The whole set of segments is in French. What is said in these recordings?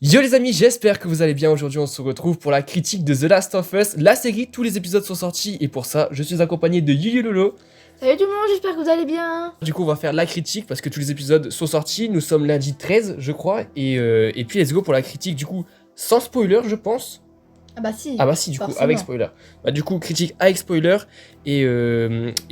Yo les amis, j'espère que vous allez bien. Aujourd'hui on se retrouve pour la critique de The Last of Us, la série. Tous les épisodes sont sortis et pour ça je suis accompagné de Yuyulolo. Salut tout le monde, j'espère que vous allez bien. Du coup on va faire la critique parce que tous les épisodes sont sortis. Nous sommes lundi 13 je crois et puis let's go pour la critique du coup sans spoiler je pense. Ah bah si. Ah bah si du coup forcément. avec spoiler. Bah du coup critique avec spoiler et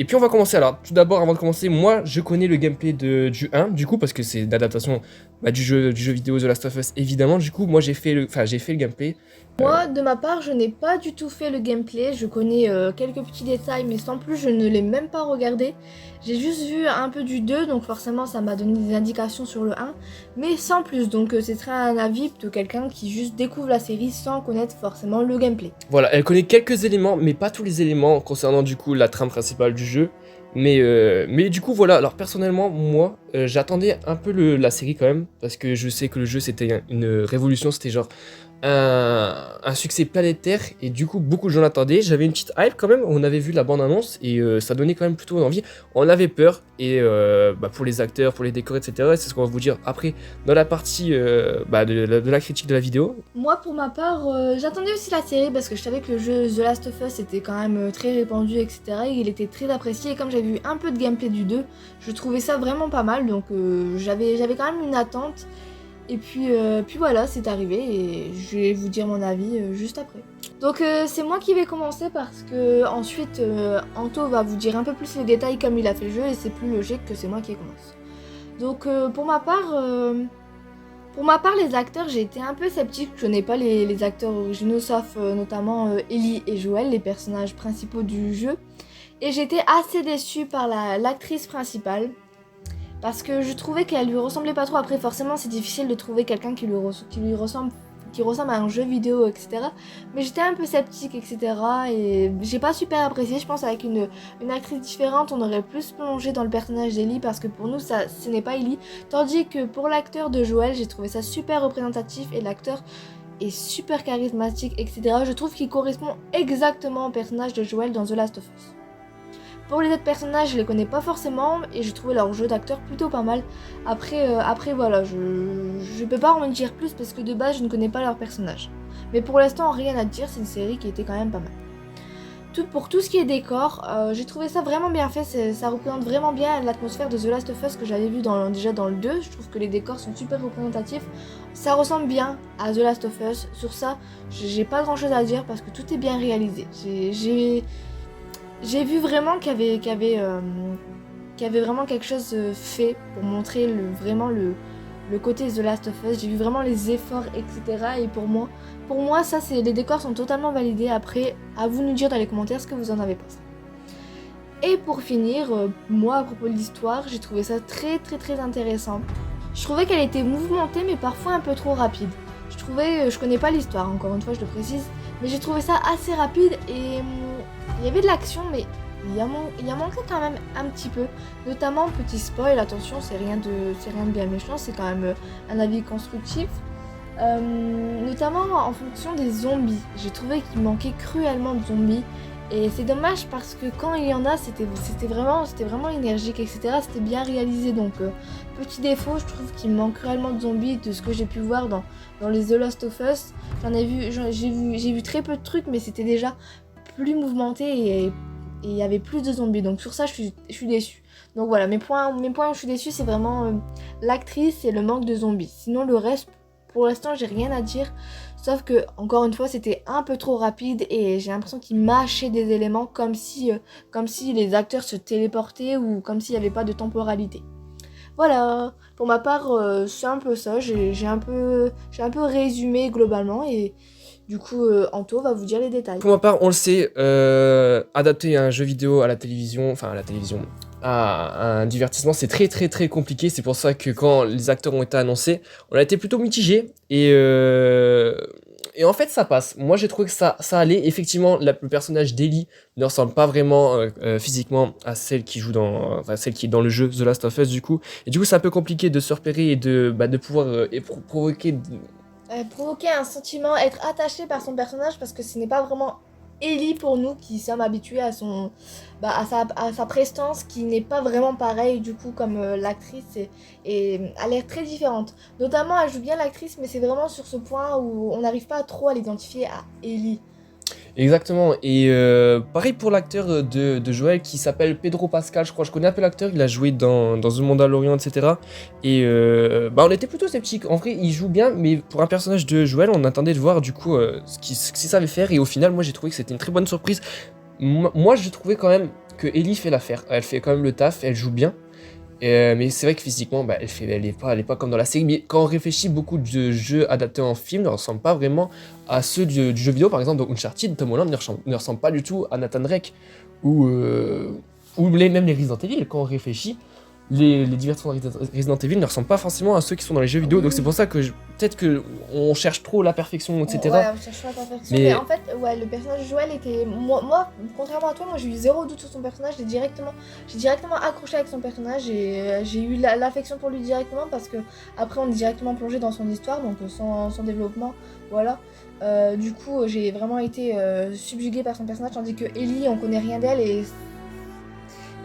puis on va commencer. Alors tout d'abord avant de commencer, moi je connais le gameplay du 1 du coup parce que c'est l'adaptation du jeu vidéo The Last of Us évidemment. Du coup moi j'ai fait le gameplay. Moi, de ma part, je n'ai pas du tout fait le gameplay. Je connais quelques petits détails, mais sans plus, je ne l'ai même pas regardé. J'ai juste vu un peu du 2, donc forcément, ça m'a donné des indications sur le 1, mais sans plus. Donc, ce serait un avis de quelqu'un qui juste découvre la série sans connaître forcément le gameplay. Voilà, elle connaît quelques éléments, mais pas tous les éléments concernant du coup la trame principale du jeu. Mais du coup voilà, alors personnellement moi j'attendais un peu la série quand même, parce que je sais que le jeu c'était une révolution, c'était genre un succès planétaire et du coup beaucoup de gens l'attendaient. J'avais une petite hype quand même, on avait vu la bande annonce et ça donnait quand même plutôt envie. On avait peur et pour les acteurs, pour les décors etc. C'est ce qu'on va vous dire après dans la partie de la critique de la vidéo. Moi, pour ma part, j'attendais aussi la série parce que je savais que le jeu The Last of Us était quand même très répandu, etc. Et il était très apprécié. Et comme j'avais vu un peu de gameplay du 2, je trouvais ça vraiment pas mal. Donc j'avais quand même une attente. Et puis voilà, c'est arrivé et je vais vous dire mon avis juste après. Donc c'est moi qui vais commencer parce que ensuite Anto va vous dire un peu plus les détails comme il a fait le jeu et c'est plus logique que c'est moi qui commence. Donc pour ma part, les acteurs, j'ai été un peu sceptique. Je connais pas les acteurs originaux, sauf notamment Ellie et Joel, les personnages principaux du jeu. Et j'étais assez déçue par l'actrice principale. Parce que je trouvais qu'elle lui ressemblait pas trop. Après, forcément, c'est difficile de trouver quelqu'un qui ressemble à un jeu vidéo, etc. Mais j'étais un peu sceptique, etc. Et j'ai pas super apprécié. Je pense avec une actrice différente, on aurait plus plongé dans le personnage d'Ellie. Parce que pour nous, ce n'est pas Ellie. Tandis que pour l'acteur de Joel, j'ai trouvé ça super représentatif. Et l'acteur est super charismatique, etc. Je trouve qu'il correspond exactement au personnage de Joel dans The Last of Us. Pour les autres personnages, je les connais pas forcément et j'ai trouvé leur jeu d'acteur plutôt pas mal. Après voilà, je peux pas en dire plus parce que de base je ne connais pas leurs personnages. Mais pour l'instant, rien à dire, c'est une série qui était quand même pas mal. Pour tout ce qui est décor, j'ai trouvé ça vraiment bien fait, ça représente vraiment bien l'atmosphère de The Last of Us que j'avais vu déjà dans le 2. Je trouve que les décors sont super représentatifs. Ça ressemble bien à The Last of Us. Sur ça, j'ai pas grand chose à dire parce que tout est bien réalisé. J'ai vu vraiment qu'il y avait vraiment quelque chose fait pour montrer vraiment le côté The Last of Us. J'ai vu vraiment les efforts, etc. Et pour moi ça, les décors sont totalement validés. Après, à vous de nous dire dans les commentaires ce que vous en avez pensé. Et pour finir, moi à propos de l'histoire, j'ai trouvé ça très très très intéressant. Je trouvais qu'elle était mouvementée mais parfois un peu trop rapide. Je connais pas l'histoire, encore une fois je le précise, mais j'ai trouvé ça assez rapide et il y avait de l'action mais il y a manqué quand même un petit peu. Notamment, petit spoil, attention, c'est rien de bien méchant, c'est quand même un avis constructif. Notamment en fonction des zombies. J'ai trouvé qu'il manquait cruellement de zombies. Et c'est dommage parce que quand il y en a, c'était vraiment énergique, etc. C'était bien réalisé. Donc, petit défaut, je trouve qu'il manque cruellement de zombies de ce que j'ai pu voir dans les The Last of Us. J'ai vu très peu de trucs, mais c'était déjà plus mouvementé et il y avait plus de zombies. Donc sur ça, je suis déçue. Donc voilà, mes points où je suis déçue, c'est vraiment l'actrice et le manque de zombies. Sinon, le reste, pour l'instant, j'ai rien à dire. Sauf que, encore une fois, c'était un peu trop rapide et j'ai l'impression qu'ils mâchaient des éléments comme si les acteurs se téléportaient ou comme s'il n'y avait pas de temporalité. Voilà, pour ma part, c'est un peu ça. J'ai un peu résumé globalement et du coup, Anto va vous dire les détails. Pour ma part, on le sait, adapter un jeu vidéo à la télévision, à un divertissement, c'est très très très compliqué. C'est pour ça que quand les acteurs ont été annoncés, on a été plutôt mitigé et en fait ça passe. Moi j'ai trouvé que ça allait. Effectivement, le personnage d'Ellie ne ressemble pas vraiment physiquement à celle qui joue celle qui est dans le jeu The Last of Us du coup. Et du coup c'est un peu compliqué de se repérer et de pouvoir provoquer provoquer un sentiment, être attaché par son personnage parce que ce n'est pas vraiment Ellie pour nous qui sommes habitués à à sa prestance qui n'est pas vraiment pareille du coup comme l'actrice et a l'air très différente. Notamment elle joue bien l'actrice mais c'est vraiment sur ce point où on n'arrive pas trop à l'identifier à Ellie. Exactement, et pareil pour l'acteur de Joël qui s'appelle Pedro Pascal, je crois, je connais un peu l'acteur, il a joué dans The Mandalorian, etc. Et on était plutôt sceptiques, en vrai il joue bien, mais pour un personnage de Joël, on attendait de voir du coup ce qu'il savait faire, et au final, moi j'ai trouvé que c'était une très bonne surprise. Moi je trouvais quand même que Ellie fait l'affaire, elle fait quand même le taf, elle joue bien. Mais c'est vrai que physiquement, elle est pas comme dans la série. Mais quand on réfléchit, beaucoup de jeux adaptés en film ne ressemblent pas vraiment à ceux du jeu vidéo. Par exemple, dans Uncharted, Tom Holland ne ressemble pas du tout à Nathan Drake. Ou même les Resident Evil, quand on réfléchit. Les divertissements de Resident Evil ne ressemblent pas forcément à ceux qui sont dans les jeux vidéo, donc c'est pour ça que peut-être qu'on cherche trop la perfection, etc. Ouais, on cherche trop la perfection, mais en fait, ouais, le personnage de Joël était... Moi, contrairement à toi, moi j'ai eu zéro doute sur son personnage, j'ai directement accroché avec son personnage et j'ai eu l'affection pour lui directement parce que après on est directement plongé dans son histoire, donc son développement, voilà. Du coup, j'ai vraiment été subjuguée par son personnage, tandis que Ellie, on connaît rien d'elle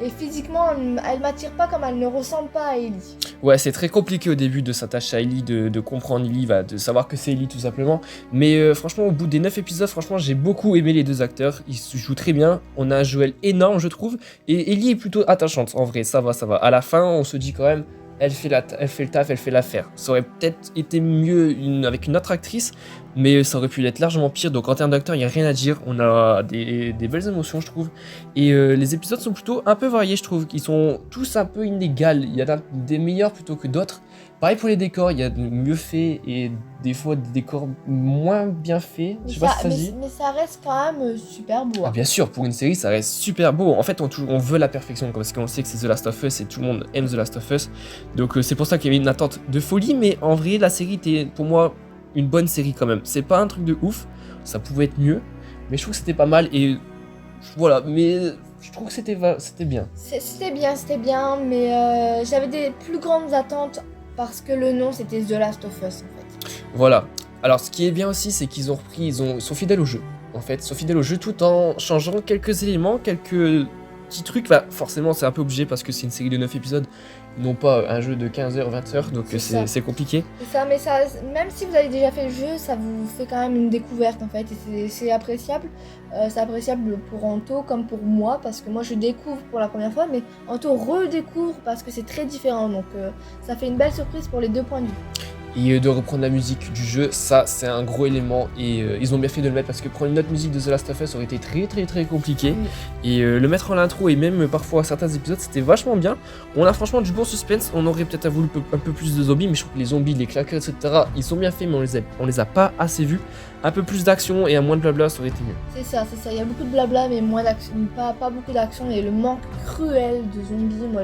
et physiquement, elle m'attire pas comme elle ne ressemble pas à Ellie. Ouais, c'est très compliqué au début de s'attacher à Ellie, de comprendre Ellie, de savoir que c'est Ellie tout simplement. Mais franchement, au bout des 9 épisodes, franchement, j'ai beaucoup aimé les deux acteurs. Ils se jouent très bien. On a un Joël énorme, je trouve. Et Ellie est plutôt attachante, en vrai, ça va. À la fin, on se dit quand même, elle fait le taf, elle fait l'affaire. Ça aurait peut-être été mieux avec une autre actrice, mais ça aurait pu être largement pire. Donc en termes d'acteurs, il n'y a rien à dire. On a des belles émotions, je trouve. Et les épisodes sont plutôt un peu variés, je trouve. Ils sont tous un peu inégaux. Il y en a des meilleurs plutôt que d'autres. Pareil pour les décors, il y a de mieux faits et des fois des décors moins bien faits. Je sais pas si ça se dit. Mais ça reste quand même super beau. Ah bien sûr, pour une série, ça reste super beau. En fait, on veut la perfection parce qu'on sait que c'est The Last of Us et tout le monde aime The Last of Us. Donc c'est pour ça qu'il y avait une attente de folie. Mais en vrai, la série était pour moi une bonne série quand même. C'est pas un truc de ouf, ça pouvait être mieux, mais je trouve que c'était pas mal et voilà. Mais je trouve que c'était bien. C'était bien, mais j'avais des plus grandes attentes parce que le nom c'était The Last of Us en fait. Voilà. Alors ce qui est bien aussi, c'est qu'ils sont fidèles au jeu. En fait, ils sont fidèles au jeu tout en changeant quelques éléments, quelques petits trucs. Bah, forcément, c'est un peu obligé parce que c'est une série de 9 épisodes, non pas un jeu de 15h, 20h, donc c'est compliqué. C'est ça, mais ça, même si vous avez déjà fait le jeu, ça vous fait quand même une découverte en fait, et c'est appréciable. C'est appréciable pour Anto comme pour moi, parce que moi je découvre pour la première fois, mais Anto redécouvre parce que c'est très différent, donc ça fait une belle surprise pour les deux points de vue. Et de reprendre la musique du jeu, ça c'est un gros élément et ils ont bien fait de le mettre parce que prendre une autre musique de The Last of Us aurait été très très très compliqué. Et le mettre en l'intro et même parfois à certains épisodes c'était vachement bien. On a franchement du bon suspense, on aurait peut-être voulu un peu plus de zombies, mais je trouve que les zombies, les claqueurs, etc. ils sont bien faits mais on les a pas assez vus. Un peu plus d'action et un moins de blabla, ça aurait été mieux. C'est ça, il y a beaucoup de blabla mais moins d'action, pas beaucoup d'action et le manque cruel de zombies. Moi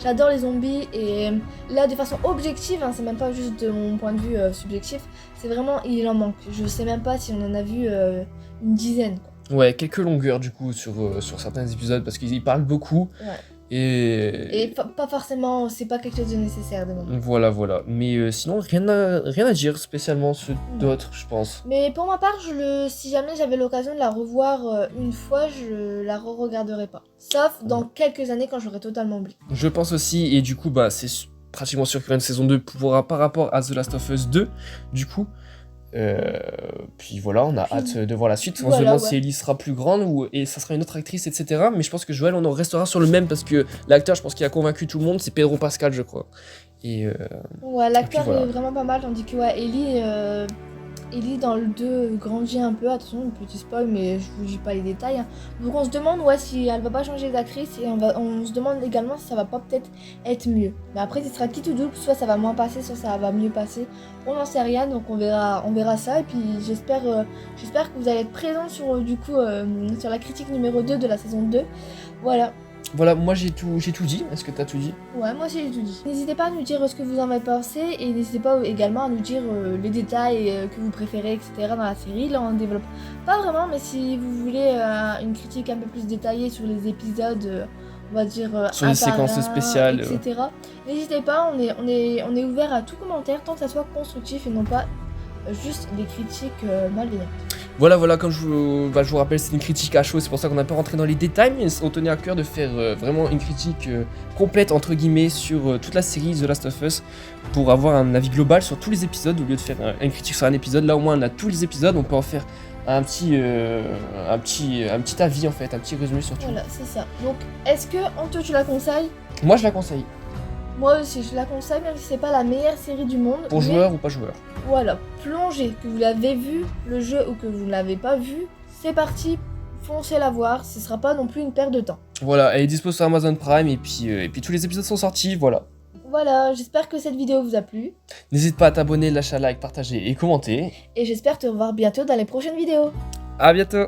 j'adore les zombies et là de façon objective, hein, c'est même pas juste de mon point de vue subjectif, c'est vraiment il en manque. Je sais même pas si on en a vu une dizaine quoi. Ouais, quelques longueurs du coup sur certains épisodes parce qu'ils y parlent beaucoup. Ouais. Et pas forcément, c'est pas quelque chose de nécessaire de moment. Voilà. Mais sinon, rien à dire spécialement sur d'autres, je pense. Mais pour ma part, si jamais j'avais l'occasion de la revoir une fois, je la re-regarderai pas. Sauf dans quelques années quand j'aurai totalement oublié. Je pense aussi, et du coup, c'est pratiquement sûr qu'il y aura une saison 2 par rapport à The Last of Us 2, du coup. Puis voilà, on a hâte de voir la suite. On se demande si Ellie sera plus grande et ça sera une autre actrice, etc. Mais je pense que Joël, on en restera sur le même parce que l'acteur, je pense qu'il a convaincu tout le monde, c'est Pedro Pascal, je crois. Ouais, l'acteur est vraiment pas mal, tandis que Ellie dans le 2 grandit un peu, attention, petit spoil, mais je vous dis pas les détails. Hein. Donc on se demande si elle va pas changer d'actrice et on se demande également si ça va pas peut-être être mieux. Mais après, ce sera qui tout double, soit ça va moins passer, soit ça va mieux passer. On n'en sait rien, donc on verra ça. Et puis j'espère que vous allez être présents sur la critique numéro 2 de la saison 2. Voilà, moi j'ai tout dit. Est-ce que t'as tout dit? Ouais, moi aussi j'ai tout dit. N'hésitez pas à nous dire ce que vous en avez pensé et n'hésitez pas également à nous dire les détails que vous préférez, etc. dans la série. Là, on développe pas vraiment, mais si vous voulez une critique un peu plus détaillée sur les épisodes, on va dire sur les séquences spéciales, etc. N'hésitez pas, on est ouvert à tout commentaire tant que ça soit constructif et non pas juste des critiques malveillantes. Voilà, comme je vous rappelle, c'est une critique à chaud, c'est pour ça qu'on n'a pas rentré dans les détails, mais on tenait à cœur de faire vraiment une critique complète, entre guillemets, sur toute la série The Last of Us, pour avoir un avis global sur tous les épisodes, au lieu de faire une critique sur un épisode. Là, au moins, on a tous les épisodes, on peut en faire un petit avis, en fait, un petit résumé sur tout. Voilà, c'est ça. Donc, est-ce que, Anto, tu la conseilles? Moi, je la conseille. Moi aussi, je la conseille, même si c'est pas la meilleure série du monde. Pour mais joueur ou pas joueur. Voilà, plongez, que vous l'avez vu, le jeu, ou que vous ne l'avez pas vu, c'est parti, foncez la voir, ce sera pas non plus une perte de temps. Voilà, elle est dispo sur Amazon Prime, et puis tous les épisodes sont sortis, voilà. Voilà, j'espère que cette vidéo vous a plu, N'hésite pas à t'abonner, lâcher un like, partager et commenter. et j'espère te revoir bientôt dans les prochaines vidéos. À bientôt.